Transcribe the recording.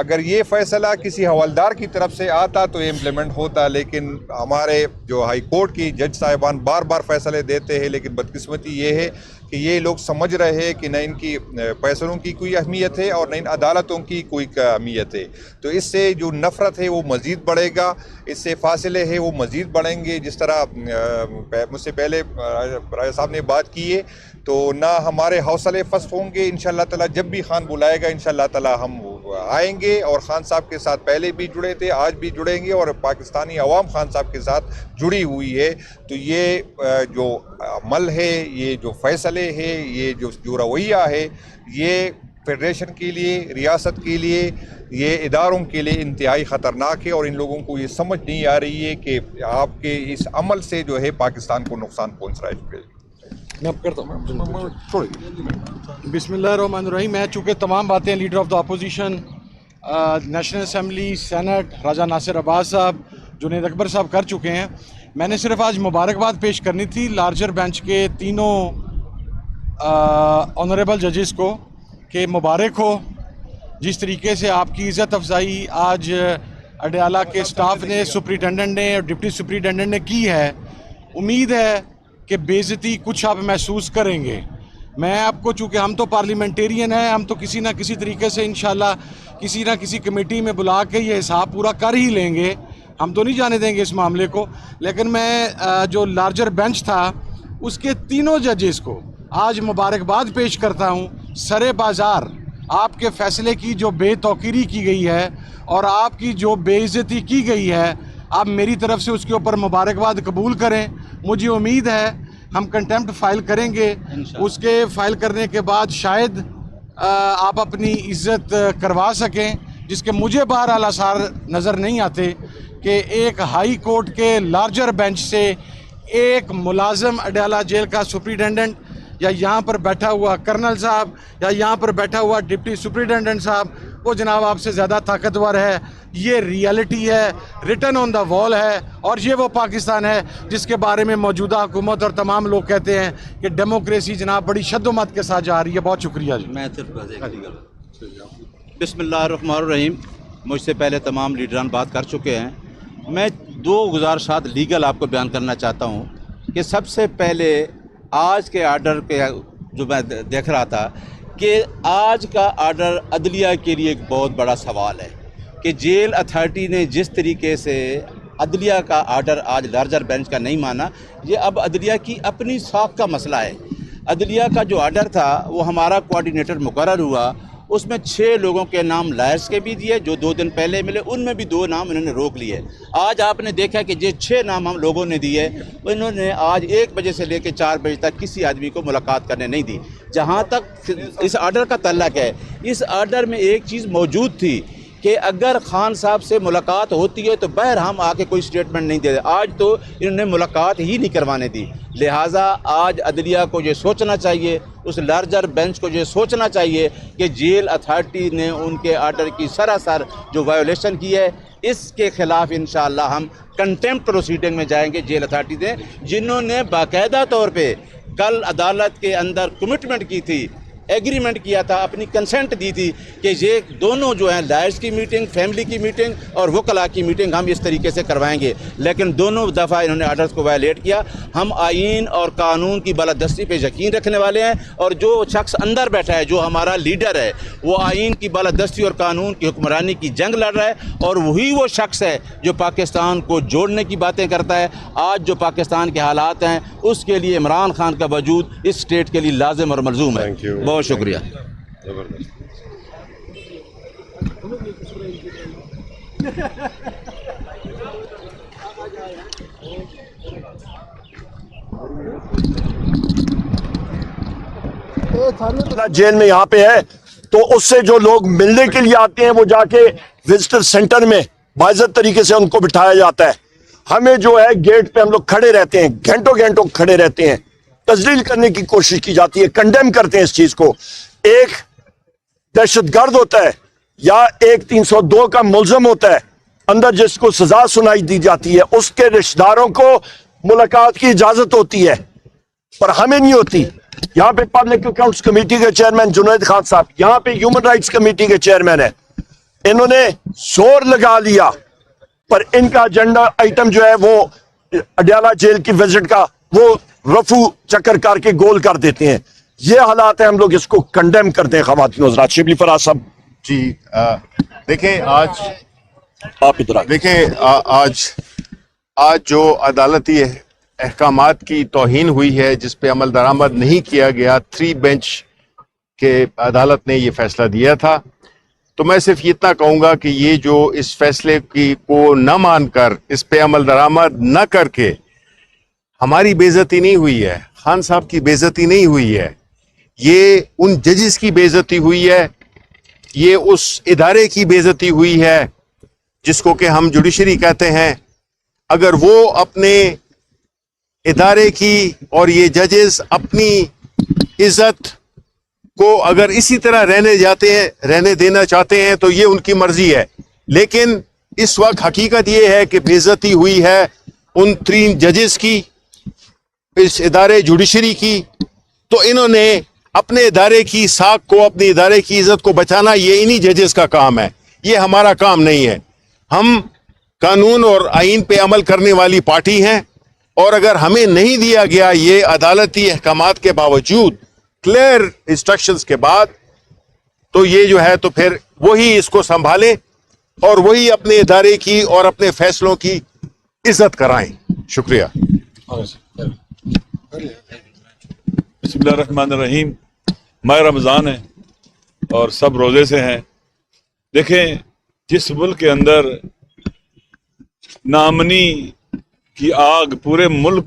اگر یہ فیصلہ کسی حوالدار کی طرف سے آتا تو یہ امپلیمنٹ ہوتا، لیکن ہمارے جو ہائی کورٹ کی جج صاحبان بار بار فیصلے دیتے ہیں، لیکن بدقسمتی یہ ہے کہ یہ لوگ سمجھ رہے ہیں کہ نہ ان کی فیصلوں کی کوئی اہمیت ہے اور نہ ان عدالتوں کی کوئی اہمیت ہے، تو اس سے جو نفرت ہے وہ مزید بڑھے گا، اس سے فاصلے ہیں وہ مزید بڑھیں گے. جس طرح مجھ سے پہلے راجہ صاحب نے بات کی ہے، تو نہ ہمارے حوصلے پست ہوں گے. انشاءاللہ تعالیٰ جب بھی خان بلائے گا انشاءاللہ تعالیٰ ہم آئیں گے، اور خان صاحب کے ساتھ پہلے بھی جڑے تھے، آج بھی جڑیں گے، اور پاکستانی عوام خان صاحب کے ساتھ جڑی ہوئی ہے. تو یہ جو عمل ہے، یہ جو فیصلے ہیں، یہ جو رویہ ہے، یہ فیڈریشن کے لیے، ریاست کے لیے، یہ اداروں کے لیے انتہائی خطرناک ہے، اور ان لوگوں کو یہ سمجھ نہیں آ رہی ہے کہ آپ کے اس عمل سے جو ہے پاکستان کو نقصان پہنچ رہا ہے. میں اب کرتا ہوں. بسم اللہ الرحمن الرحیم. میں چونکہ تمام باتیں leader of the opposition, national assembly, senate, Raja Nasir Abbas صاحب، جنید اکبر صاحب کر چکے ہیں، میں نے صرف آج مبارکباد پیش کرنی تھی لارجر بینچ کے تینوں آنریبل ججز کو کہ مبارک ہو جس طریقے سے آپ کی عزت افزائی آج اڈیالہ کے سٹاف نے، سپرنٹینڈنٹ نے اور ڈپٹی سپرنٹینڈنٹ نے کی ہے. امید ہے کہ بے عزتی کچھ آپ محسوس کریں گے. میں آپ کو، چونکہ ہم تو پارلیمنٹیرین ہیں، ہم تو کسی نہ کسی طریقے سے انشاءاللہ کسی نہ کسی کمیٹی میں بلا کے یہ حساب پورا کر ہی لیں گے، ہم تو نہیں جانے دیں گے اس معاملے کو. لیکن میں جو لارجر بینچ تھا اس کے تینوں ججز کو آج مبارکباد پیش کرتا ہوں. سرے بازار آپ کے فیصلے کی جو بے توقیری کی گئی ہے اور آپ کی جو بے عزتی کی گئی ہے، آپ میری طرف سے اس کے اوپر مبارکباد قبول کریں. مجھے امید ہے ہم کنٹیمپٹ فائل کریں گے، اس کے فائل کرنے کے بعد شاید آپ اپنی عزت کروا سکیں، جس کے مجھے بہرحال آثار نظر نہیں آتے کہ ایک ہائی کورٹ کے لارجر بینچ سے ایک ملازم اڈیالہ جیل کا سپرنٹینڈنٹ، یا یہاں پر بیٹھا ہوا کرنل صاحب، یا یہاں پر بیٹھا ہوا ڈپٹی سپرنٹینڈنٹ صاحب، وہ جناب آپ سے زیادہ طاقتور ہے. یہ ریئلٹی ہے، ریٹن آن دا وال ہے، اور یہ وہ پاکستان ہے جس کے بارے میں موجودہ حکومت اور تمام لوگ کہتے ہیں کہ ڈیموکریسی جناب بڑی شد و مت کے ساتھ جا رہی ہے. بہت شکریہ جی. میں بسم اللہ الرحمن الرحیم. مجھ سے پہلے تمام لیڈران بات کر چکے ہیں. میں دو گزارشات لیگل آپ کو بیان کرنا چاہتا ہوں کہ سب سے پہلے آج کے آرڈر کے جو میں دیکھ رہا تھا کہ آج کا آرڈر عدلیہ کے لیے ایک بہت بڑا سوال ہے کہ جیل اتھارٹی نے جس طریقے سے عدلیہ کا آرڈر آج لارجر بینچ کا نہیں مانا، یہ اب عدلیہ کی اپنی ساکھ کا مسئلہ ہے. عدلیہ کا جو آرڈر تھا وہ ہمارا کوارڈینیٹر مقرر ہوا، اس میں 6 لوگوں کے نام لائرز کے بھی دیے جو 2 دن پہلے ملے، ان میں بھی 2 نام انہوں نے روک لیے. آج آپ نے دیکھا کہ جو 6 نام ہم لوگوں نے دیے، انہوں نے آج 1 بجے سے لے کے 4 بجے تک کسی آدمی کو ملاقات کرنے نہیں دی. جہاں تک اس آرڈر کا تعلق ہے، اس آرڈر میں ایک چیز موجود تھی کہ اگر خان صاحب سے ملاقات ہوتی ہے تو بہر ہم آ کے کوئی سٹیٹمنٹ نہیں دے. آج تو انہوں نے ملاقات ہی نہیں کروانے دی. لہٰذا آج عدلیہ کو یہ سوچنا چاہیے، اس لارجر بینچ کو یہ سوچنا چاہیے کہ جیل اتھارٹی نے ان کے آرڈر کی سراسر جو وائیولیشن کی ہے، اس کے خلاف انشاءاللہ ہم کنٹیمپٹ پروسیڈنگ میں جائیں گے. جیل اتھارٹی نے جنہوں نے باقاعدہ طور پہ کل عدالت کے اندر کمٹمنٹ کی تھی، ایگریمنٹ کیا تھا، اپنی کنسنٹ دی تھی کہ یہ دونوں جو ہیں لائرز کی میٹنگ، فیملی کی میٹنگ اور وکلاء کی میٹنگ ہم اس طریقے سے کروائیں گے، لیکن دونوں دفعہ انہوں نے آرڈرز کو وائلیٹ کیا. ہم آئین اور قانون کی بالادستی پہ یقین رکھنے والے ہیں، اور جو شخص اندر بیٹھا ہے جو ہمارا لیڈر ہے وہ آئین کی بالادستی اور قانون کی حکمرانی کی جنگ لڑ رہا ہے، اور وہی وہ شخص ہے جو پاکستان کو جوڑنے کی باتیں کرتا ہے. آج جو پاکستان کے حالات ہیں اس کے لیے عمران خان کا وجود اس اسٹیٹ کے لیے لازم اور ملزوم ہے. بہت شکریہ. جیل میں یہاں پہ ہے تو اس سے جو لوگ ملنے کے لیے آتے ہیں وہ جا کے وزٹر سینٹر میں باعزت طریقے سے ان کو بٹھایا جاتا ہے. ہمیں جو ہے گیٹ پہ ہم لوگ کھڑے رہتے ہیں، گھنٹوں گھنٹوں کھڑے رہتے ہیں، تذلیل کرنے کی کوشش کی جاتی ہے، کنڈیم کرتے ہیں اس چیز کو. ایک دہشت گرد ہوتا ہے یا ایک 302 کا ملزم ہوتا ہے اندر جس کو سزا سنائی دی جاتی ہے، اس کے رشتہ داروں کو ملاقات کی اجازت ہوتی ہے، پر ہمیں نہیں ہوتی. یہاں پہ پبلک اکاؤنٹس کمیٹی کے چیئرمین جنید خان صاحب، یہاں پہ ہیومن رائٹس کمیٹی کے چیئرمین ہیں، انہوں نے زور لگا لیا پر ان کا ایجنڈا آئٹم جو ہے وہ اڈیالہ جیل کی وزٹ کا وہ رفو چکر کر کے گول کر دیتے ہیں. یہ حالات ہیں, ہم لوگ اس کو کنڈیم کرتے ہیں. خواتین و حضرات, شبلی فراز صاحب جی دیکھیں آج آپ ادھر آئیں. دیکھیں آج جو عدالتی احکامات کی توہین ہوئی ہے, جس پہ عمل درآمد نہیں کیا گیا, 3 بینچ کے عدالت نے یہ فیصلہ دیا تھا, تو میں صرف اتنا کہوں گا کہ یہ جو اس فیصلے کو نہ مان کر, اس پہ عمل درآمد نہ کر کے ہماری بے عزتی نہیں ہوئی ہے, خان صاحب کی بے عزتی نہیں ہوئی ہے, یہ ان ججز کی بے عزتی ہوئی ہے, یہ اس ادارے کی بے عزتی ہوئی ہے جس کو کہ ہم جوڈیشری کہتے ہیں. اگر وہ اپنے ادارے کی اور یہ ججز اپنی عزت کو اگر اسی طرح رہنے دینا چاہتے ہیں تو یہ ان کی مرضی ہے, لیکن اس وقت حقیقت یہ ہے کہ بے عزتی ہوئی ہے ان 3 ججز کی, اس ادارے جوڈیشری کی. تو انہوں نے اپنے ادارے کی ساکھ کو, اپنے ادارے کی عزت کو بچانا یہ انہی ججز کا کام ہے, یہ ہمارا کام نہیں ہے. ہم قانون اور آئین پہ عمل کرنے والی پارٹی ہیں, اور اگر ہمیں نہیں دیا گیا یہ عدالتی احکامات کے باوجود, کلیئر انسٹرکشنز کے بعد, تو یہ جو ہے تو پھر وہی اس کو سنبھالیں اور وہی اپنے ادارے کی اور اپنے فیصلوں کی عزت کرائیں. شکریہ. بسم اللہ الرحمن الرحیم. ماہ رمضان ہے اور سب روزے سے ہیں. دیکھیں, جس ملک کے اندر نامنی کی آگ پورے ملک